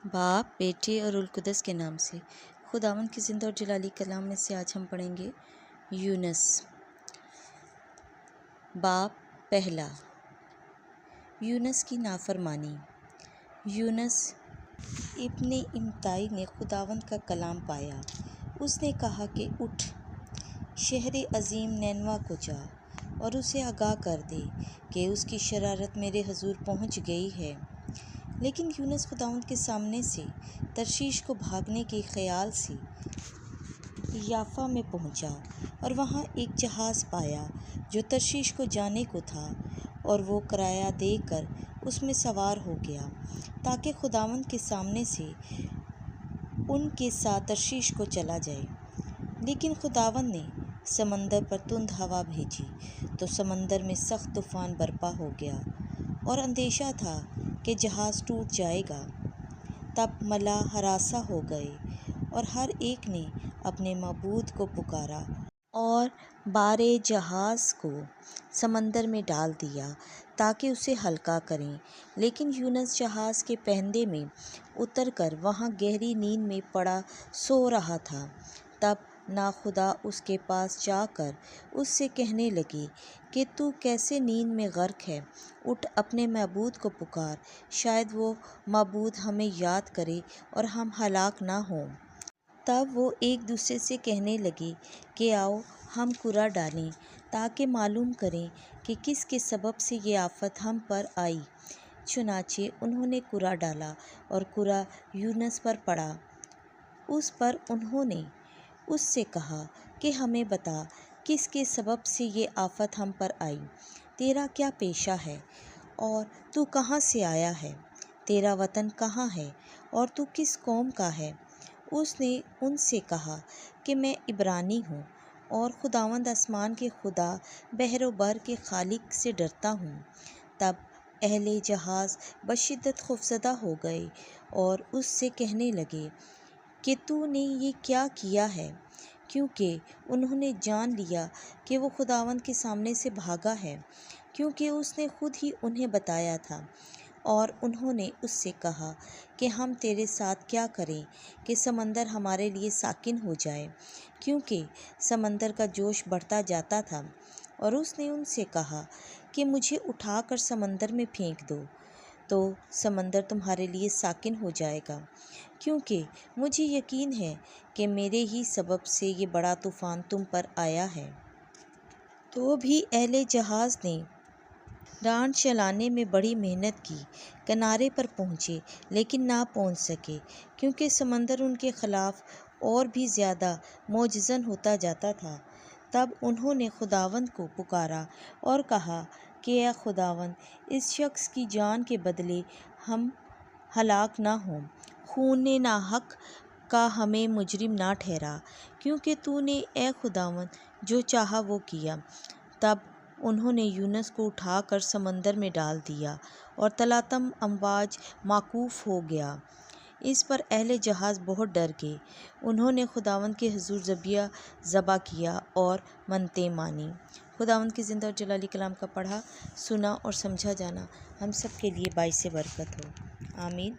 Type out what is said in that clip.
बाप, बेटे और रुल कुद्दस के नाम से। खुदावंद की ज़िंदा और जलाली कलाम में से आज हम पढ़ेंगे यूनुस। बाप पहला, यूनुस की नाफरमानी। यूनुस इब्ने इम्ताई ने खुदावंद का कलाम पाया। उसने कहा कि उठ, शहर अजीम नैनवा को जा और उसे आगाह कर दे कि उसकी शरारत मेरे हजूर पहुँच गई है। लेकिन यूनुस खुदावंद के सामने से तरशीश को भागने के ख्याल से याफा में पहुंचा और वहां एक जहाज़ पाया जो तरशीश को जाने को था, और वो किराया देकर उसमें सवार हो गया ताकि खुदावंद के सामने से उनके साथ तरशीश को चला जाए। लेकिन खुदावंद ने समंदर पर तुंद हवा भेजी तो समंदर में सख्त तूफ़ान बर्पा हो गया और अंदेशा था कि जहाज़ टूट जाएगा। तब मला हरासा हो गए और हर एक ने अपने मबूद को पुकारा और बारे जहाज़ को समंदर में डाल दिया ताकि उसे हल्का करें। लेकिन यूनुस जहाज़ के पहंदे में उतरकर वहाँ गहरी नींद में पड़ा सो रहा था। तब नाखुदा उसके पास जाकर उससे कहने लगी कि तू कैसे नींद में गर्क है। उठ, अपने मबूद को पुकार, शायद वो मबूद हमें याद करे और हम हलाक ना हों। तब वो एक दूसरे से कहने लगे कि आओ हम कुरा डालें ताकि मालूम करें कि किसके सबब से ये आफत हम पर आई। चुनाचे उन्होंने कुरा डाला और कुरा यूनुस पर पड़ा। उस पर उन्होंने उससे कहा कि हमें बता, किसके सबब से ये आफत हम पर आई। तेरा क्या पेशा है और तू कहाँ से आया है? तेरा वतन कहाँ है और तू किस कौम का है? उसने उनसे कहा कि मैं इब्रानी हूँ और खुदावंद आसमान के खुदा बहर बर के खालिक से डरता हूँ। तब अहले जहाज़ बशिद्दत खौफज़दा हो गए और उससे कहने लगे कि तूने ये क्या किया है, क्योंकि उन्होंने जान लिया कि वो खुदावंद के सामने से भागा है, क्योंकि उसने खुद ही उन्हें बताया था। और उन्होंने उससे कहा कि हम तेरे साथ क्या करें कि समंदर हमारे लिए साकिन हो जाए, क्योंकि समंदर का जोश बढ़ता जाता था। और उसने उनसे कहा कि मुझे उठाकर समंदर में फेंक दो, तो समंदर तुम्हारे लिए साकिन हो जाएगा, क्योंकि मुझे यकीन है कि मेरे ही सबब से ये बड़ा तूफ़ान तुम पर आया है। तो भी अहले जहाज़ ने डांड चलाने में बड़ी मेहनत की, किनारे पर पहुँचे लेकिन ना पहुँच सके, क्योंकि समंदर उनके ख़िलाफ़ और भी ज़्यादा मोजज़न होता जाता था। तब उन्होंने खुदावंद को पुकारा और कहा कि ए खुदावंद, इस शख्स की जान के बदले हम हलाक ना हों। खून नाहक का हमें मुजरिम ना ठहरा, क्योंकि तूने ए खुदावंद जो चाहा वो किया। तब उन्होंने यूनुस को उठाकर समंदर में डाल दिया और तलातम अमवाज माकूफ हो गया। इस पर अहले जहाज़ बहुत डर गए। उन्होंने खुदावंद के हुजूर ज़बिया ज़बा किया और मनते मानी। खुदावंद की ज़िंदा और जलाली कलाम का पढ़ा, सुना और समझा जाना हम सब के लिए बाइस बरकत हो। आमीन।